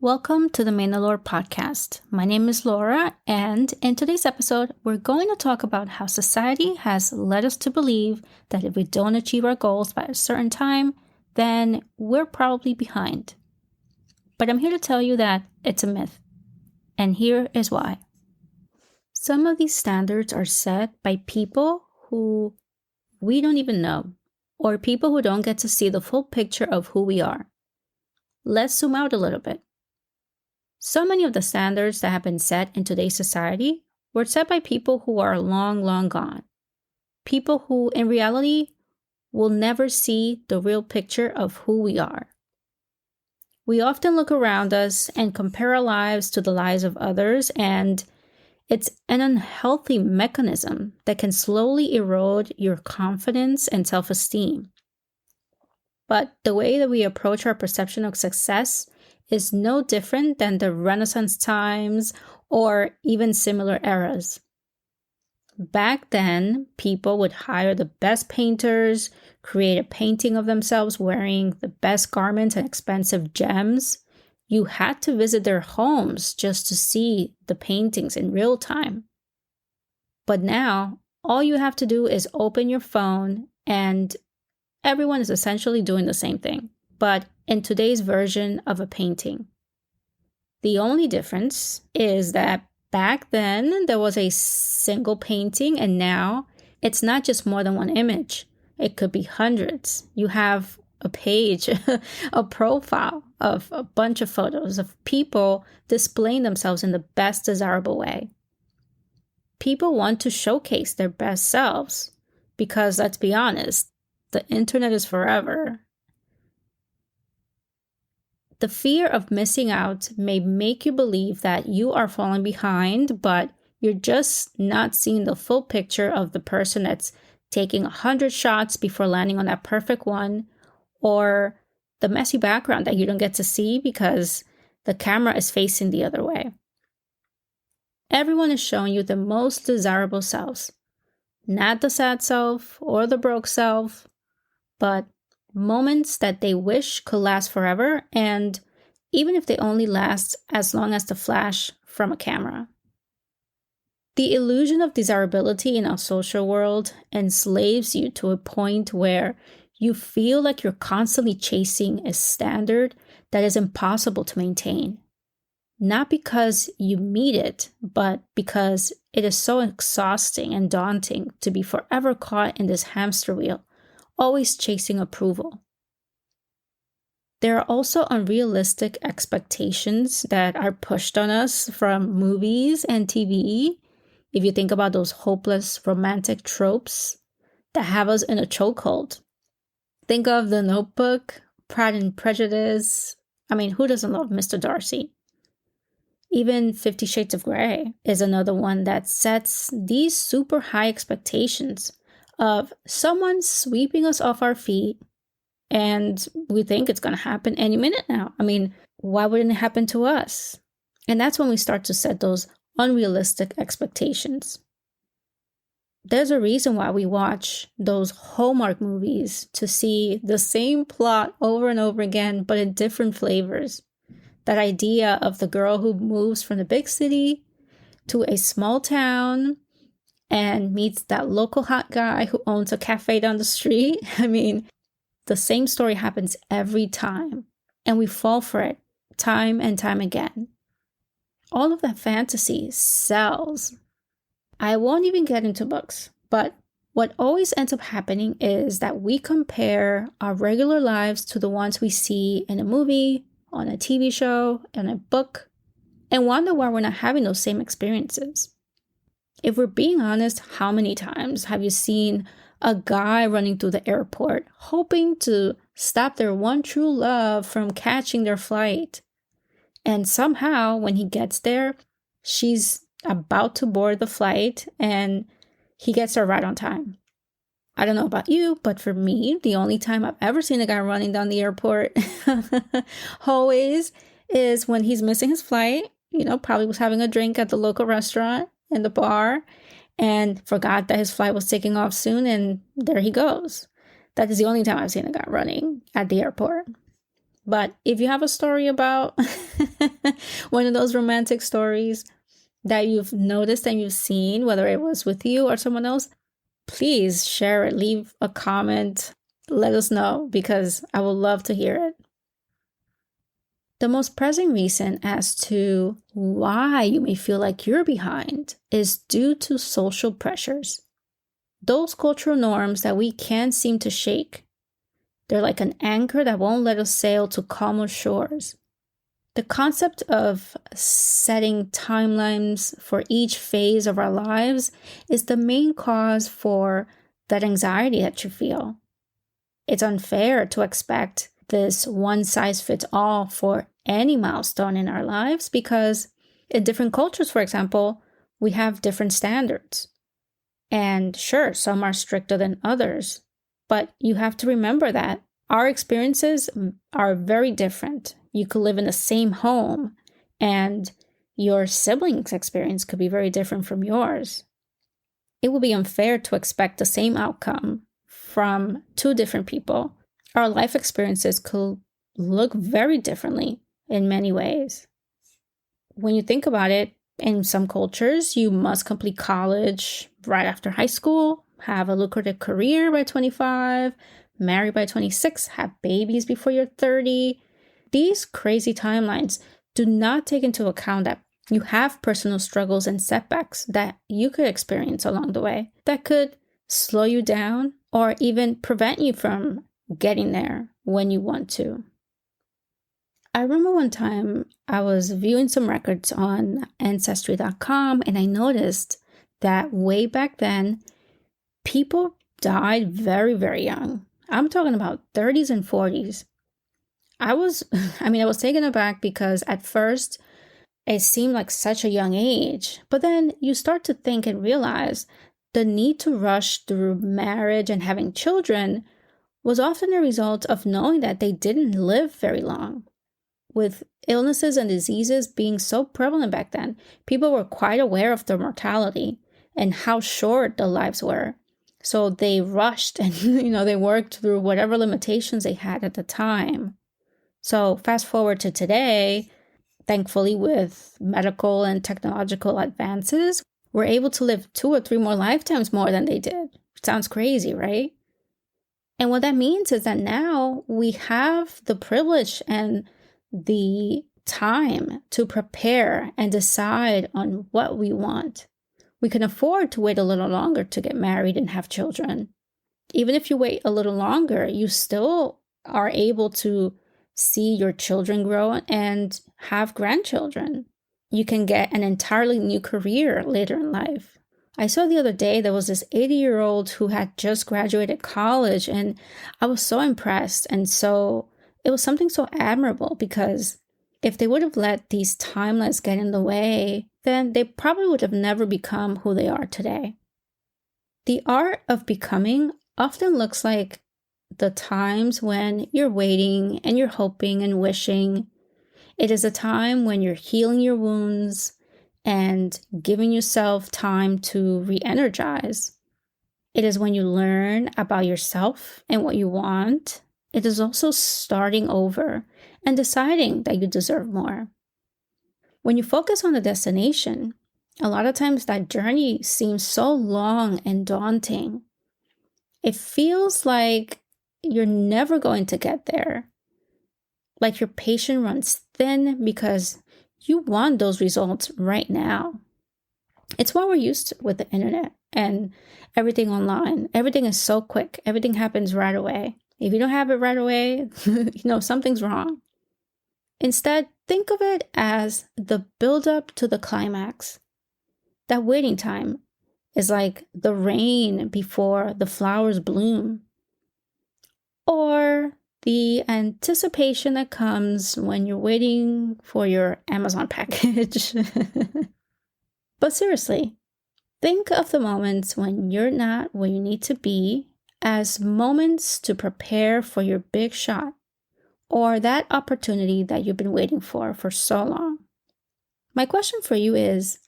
Welcome to the Mandalore podcast. My name is Laura, and in today's episode, we're going to talk about how society has led us to believe that if we don't achieve our goals by a certain time, then we're probably behind. But I'm here to tell you that it's a myth, and here is why. Some of these standards are set by people who we don't even know, or people who don't get to see the full picture of who we are. Let's zoom out a little bit. So many of the standards that have been set in today's society were set by people who are long, long gone. People who, in reality, will never see the real picture of who we are. We often look around us and compare our lives to the lives of others, and it's an unhealthy mechanism that can slowly erode your confidence and self-esteem. But the way that we approach our perception of success is no different than the Renaissance times or even similar eras. Back then, people would hire the best painters, create a painting of themselves wearing the best garments and expensive gems. You had to visit their homes just to see the paintings in real time. But now, all you have to do is open your phone and everyone is essentially doing the same thing, but in today's version of a painting. The only difference is that back then there was a single painting, and now it's not just more than one image. It could be hundreds. You have a page, a profile of a bunch of photos of people displaying themselves in the best desirable way. People want to showcase their best selves because, let's be honest, the internet is forever. The fear of missing out may make you believe that you are falling behind, but you're just not seeing the full picture of the person that's taking 100 shots before landing on that perfect one, or the messy background that you don't get to see because the camera is facing the other way. Everyone is showing you the most desirable selves, not the sad self or the broke self, but moments that they wish could last forever, and even if they only last as long as the flash from a camera. The illusion of desirability in our social world enslaves you to a point where you feel like you're constantly chasing a standard that is impossible to maintain. Not because you meet it, but because it is so exhausting and daunting to be forever caught in this hamster wheel, always chasing approval. There are also unrealistic expectations that are pushed on us from movies and TV. If you think about those hopeless romantic tropes that have us in a chokehold. Think of The Notebook, Pride and Prejudice. I mean, who doesn't love Mr. Darcy? Even 50 Shades of Grey is another one that sets these super high expectations of someone sweeping us off our feet, and we think it's going to happen any minute now. I mean, why wouldn't it happen to us? And that's when we start to set those unrealistic expectations. There's a reason why we watch those Hallmark movies to see the same plot over and over again, but in different flavors. That idea of the girl who moves from the big city to a small town and meets that local hot guy who owns a cafe down the street. I mean, the same story happens every time, and we fall for it time and time again. All of that fantasy sells. I won't even get into books, but what always ends up happening is that we compare our regular lives to the ones we see in a movie, on a TV show, in a book, and wonder why we're not having those same experiences. If we're being honest, how many times have you seen a guy running through the airport hoping to stop their one true love from catching their flight? And somehow, when he gets there, she's about to board the flight and he gets there right on time. I don't know about you, but for me, the only time I've ever seen a guy running down the airport always is when he's missing his flight, probably was having a drink at the local restaurant in the bar and forgot that his flight was taking off soon, and there he goes. That is the only time I've seen a guy running at the airport. But if you have a story about one of those romantic stories that you've noticed and you've seen, whether it was with you or someone else, please share it, leave a comment, let us know, because I would love to hear it. The most pressing reason as to why you may feel like you're behind is due to social pressures. Those cultural norms that we can't seem to shake. They're like an anchor that won't let us sail to calmer shores. The concept of setting timelines for each phase of our lives is the main cause for that anxiety that you feel. It's unfair to expect this one-size-fits-all for any milestone in our lives because in different cultures, for example, we have different standards. And sure, some are stricter than others, but you have to remember that our experiences are very different. You could live in the same home and your siblings' experience could be very different from yours. It would be unfair to expect the same outcome from two different people. Our life experiences could look very differently in many ways. When you think about it, in some cultures, you must complete college right after high school, have a lucrative career by 25, marry by 26, have babies before you're 30. These crazy timelines do not take into account that you have personal struggles and setbacks that you could experience along the way that could slow you down or even prevent you from getting there when you want to. I remember one time I was viewing some records on Ancestry.com and I noticed that way back then, people died very, very young. I'm talking about 30s and 40s. I was taken aback because at first it seemed like such a young age, but then you start to think and realize the need to rush through marriage and having children was often a result of knowing that they didn't live very long. With illnesses and diseases being so prevalent back then, people were quite aware of their mortality and how short the lives were. So they rushed and, they worked through whatever limitations they had at the time. So fast forward to today, thankfully with medical and technological advances, we're able to live 2 or 3 more lifetimes more than they did. Sounds crazy, right? And what that means is that now we have the privilege and the time to prepare and decide on what we want. We can afford to wait a little longer to get married and have children. Even if you wait a little longer, you still are able to see your children grow and have grandchildren. You can get an entirely new career later in life. I saw the other day there was this 80-year-old who had just graduated college, and I was so impressed. And so it was something so admirable because if they would have let these timelines get in the way, then they probably would have never become who they are today. The art of becoming often looks like the times when you're waiting and you're hoping and wishing. It is a time when you're healing your wounds and giving yourself time to re-energize. It is when you learn about yourself and what you want. It is also starting over and deciding that you deserve more. When you focus on the destination, a lot of times that journey seems so long and daunting. It feels like you're never going to get there. Like your patience runs thin because you want those results right now. It's what we're used to with the internet and everything online. Everything is so quick. Everything happens right away. If you don't have it right away, something's wrong. Instead, think of it as the build-up to the climax. That waiting time is like the rain before the flowers bloom, or the anticipation that comes when you're waiting for your Amazon package. But seriously, think of the moments when you're not where you need to be as moments to prepare for your big shot or that opportunity that you've been waiting for so long. My question for you is,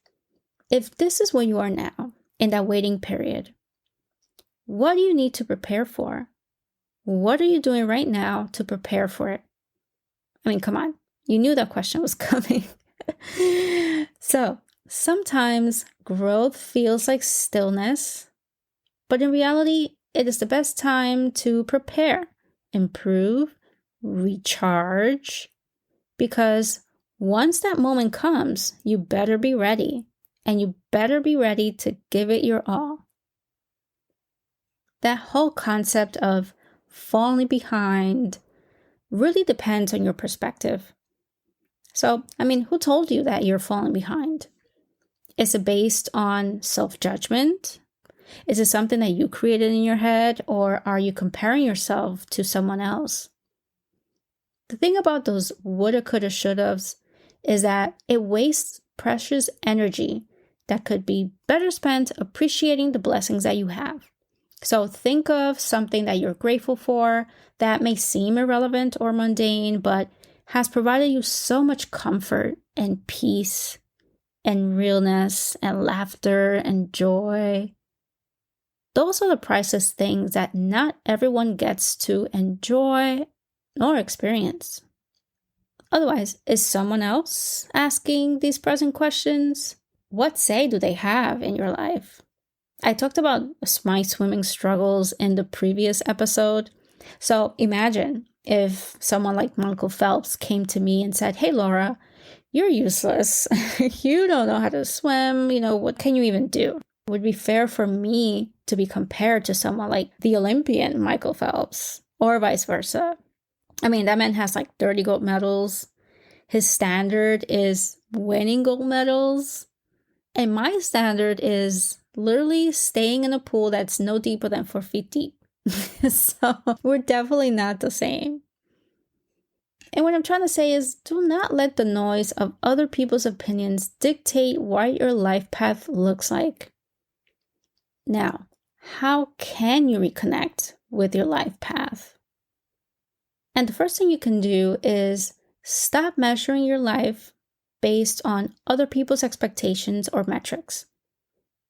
if this is where you are now in that waiting period, what do you need to prepare for? What are you doing right now to prepare for it? I mean, come on. You knew that question was coming. So, sometimes growth feels like stillness, but in reality, it is the best time to prepare, improve, recharge, because once that moment comes, you better be ready, and you better be ready to give it your all. That whole concept of falling behind really depends on your perspective. So, I mean, who told you that you're falling behind? Is it based on self-judgment? Is it something that you created in your head, or are you comparing yourself to someone else? The thing about those woulda, coulda, shouldas is that it wastes precious energy that could be better spent appreciating the blessings that you have. So think of something that you're grateful for that may seem irrelevant or mundane, but has provided you so much comfort and peace and realness and laughter and joy. Those are the priceless things that not everyone gets to enjoy nor experience. Otherwise, is someone else asking these present questions? What say do they have in your life? I talked about my swimming struggles in the previous episode. So imagine if someone like Michael Phelps came to me and said, "Hey, Laura, you're useless. You don't know how to swim. What can you even do?" It would be fair for me to be compared to someone like the Olympian Michael Phelps, or vice versa. I mean, that man has like 30 gold medals. His standard is winning gold medals. And my standard is literally staying in a pool that's no deeper than 4 feet deep. So we're definitely not the same. And what I'm trying to say is, do not let the noise of other people's opinions dictate what your life path looks like. Now, how can you reconnect with your life path? And the first thing you can do is stop measuring your life based on other people's expectations or metrics.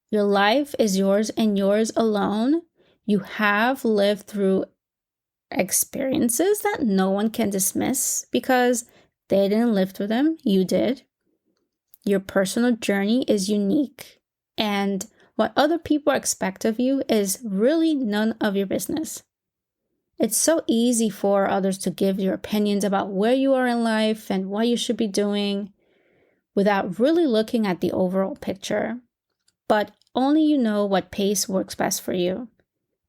Your life is yours and yours alone. You have lived through experiences that no one can dismiss because they didn't live through them. You did. Your personal journey is unique, and what other people expect of you is really none of your business. It's so easy for others to give your opinions about where you are in life and what you should be doing without really looking at the overall picture. But only you know what pace works best for you.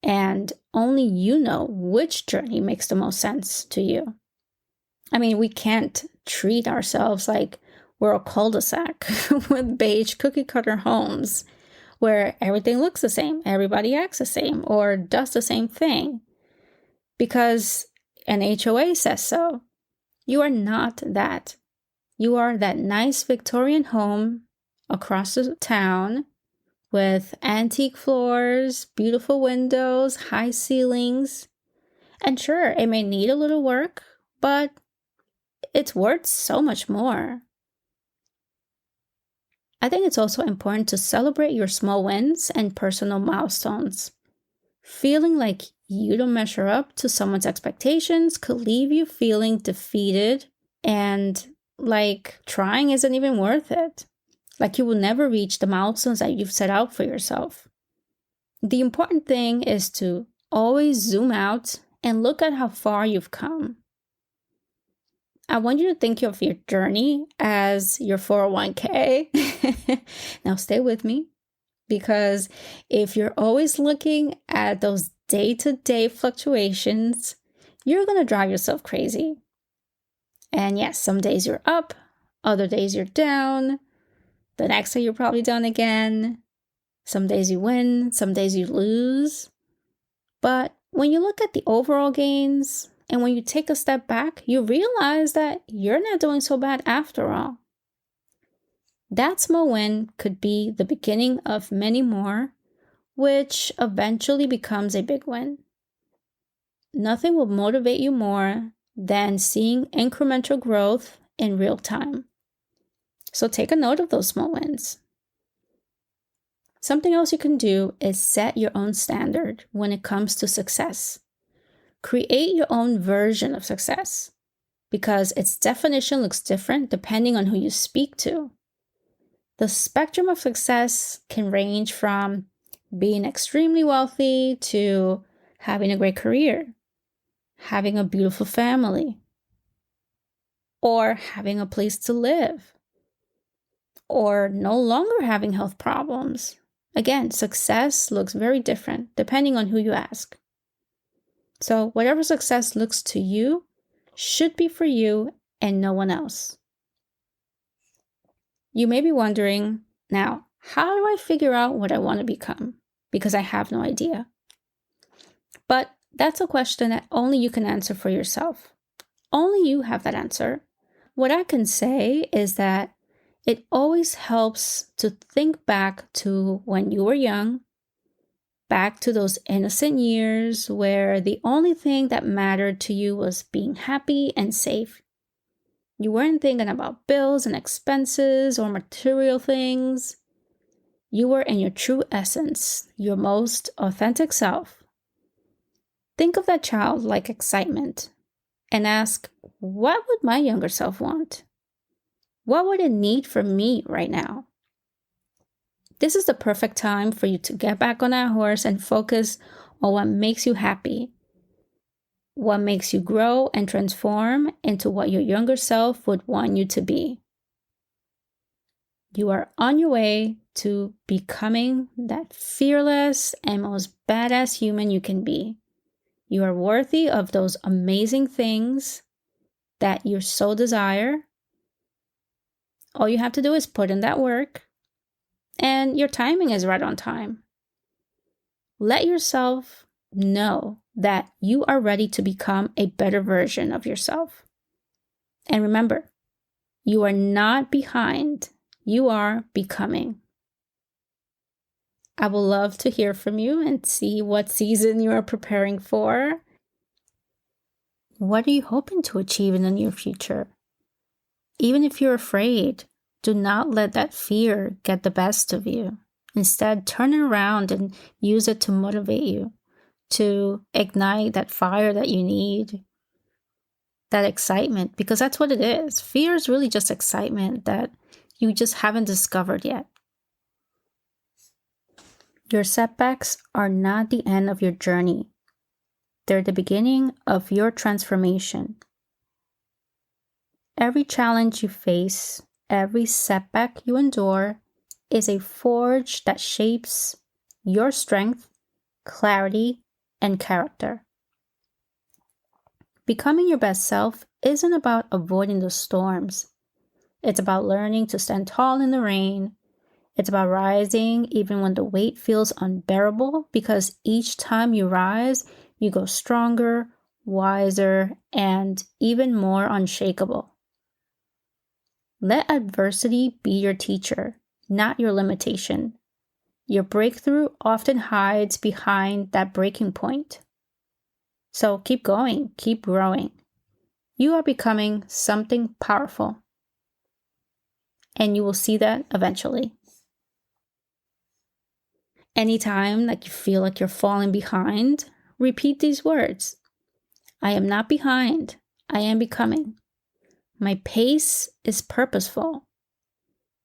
And only you know which journey makes the most sense to you. I mean, we can't treat ourselves like we're a cul-de-sac with beige cookie cutter homes where everything looks the same, everybody acts the same, or does the same thing. Because an HOA says so. You are not that. You are that nice Victorian home across the town with antique floors, beautiful windows, high ceilings. And sure, it may need a little work, but it's worth so much more. I think it's also important to celebrate your small wins and personal milestones. Feeling like you don't measure up to someone's expectations could leave you feeling defeated and like trying isn't even worth it. Like you will never reach the milestones that you've set out for yourself. The important thing is to always zoom out and look at how far you've come. I want you to think of your journey as your 401k. Now stay with me, because if you're always looking at those day-to-day fluctuations, you're going to drive yourself crazy. And yes, some days you're up, other days you're down. The next day you're probably down again. Some days you win, some days you lose. But when you look at the overall gains, and when you take a step back, you realize that you're not doing so bad after all. That small win could be the beginning of many more, which eventually becomes a big win. Nothing will motivate you more than seeing incremental growth in real time. So take a note of those small wins. Something else you can do is set your own standard when it comes to success. Create your own version of success. because its definition looks different depending on who you speak to. The spectrum of success can range from being extremely wealthy to having a great career, having a beautiful family, or having a place to live, or no longer having health problems. Again, success looks very different depending on who you ask. So whatever success looks to you should be for you and no one else. You may be wondering, now, how do I figure out what I want to become? Because I have no idea. But that's a question that only you can answer for yourself. Only you have that answer. What I can say is that it always helps to think back to when you were young, back to those innocent years where the only thing that mattered to you was being happy and safe. You weren't thinking about bills and expenses or material things. You were in your true essence, your most authentic self. Think of that childlike excitement and ask, what would my younger self want? What would it need from me right now? This is the perfect time for you to get back on that horse and focus on what makes you happy, what makes you grow and transform into what your younger self would want you to be. You are on your way to becoming that fearless and most badass human you can be. You are worthy of those amazing things that you so desire. All you have to do is put in that work, and your timing is right on time. Let yourself know that you are ready to become a better version of yourself. And remember, you are not behind, you are becoming. I would love to hear from you and see what season you are preparing for. What are you hoping to achieve in the near future? Even if you're afraid, do not let that fear get the best of you. Instead, turn it around and use it to motivate you, to ignite that fire that you need, that excitement, because that's what it is. Fear is really just excitement that you just haven't discovered yet. Your setbacks are not the end of your journey. They're the beginning of your transformation. Every challenge you face, every setback you endure is a forge that shapes your strength, clarity, and character. Becoming your best self isn't about avoiding the storms. It's about learning to stand tall in the rain. It's about rising even when the weight feels unbearable, because each time you rise, you go stronger, wiser, and even more unshakable. Let adversity be your teacher, not your limitation. Your breakthrough often hides behind that breaking point. So keep going, keep growing. You are becoming something powerful. And you will see that eventually. Anytime that you feel like you're falling behind, repeat these words. I am not behind, I am becoming. My pace is purposeful.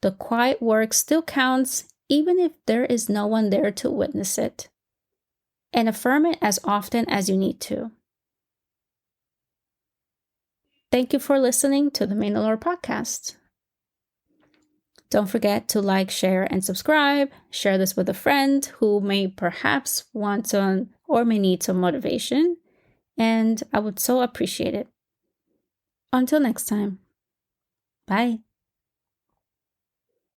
The quiet work still counts even if there is no one there to witness it. And affirm it as often as you need to. Thank you for listening to the Mandalore podcast. Don't forget to like, share, and subscribe. Share this with a friend who may perhaps want some or may need some motivation. And I would so appreciate it. Until next time. Bye.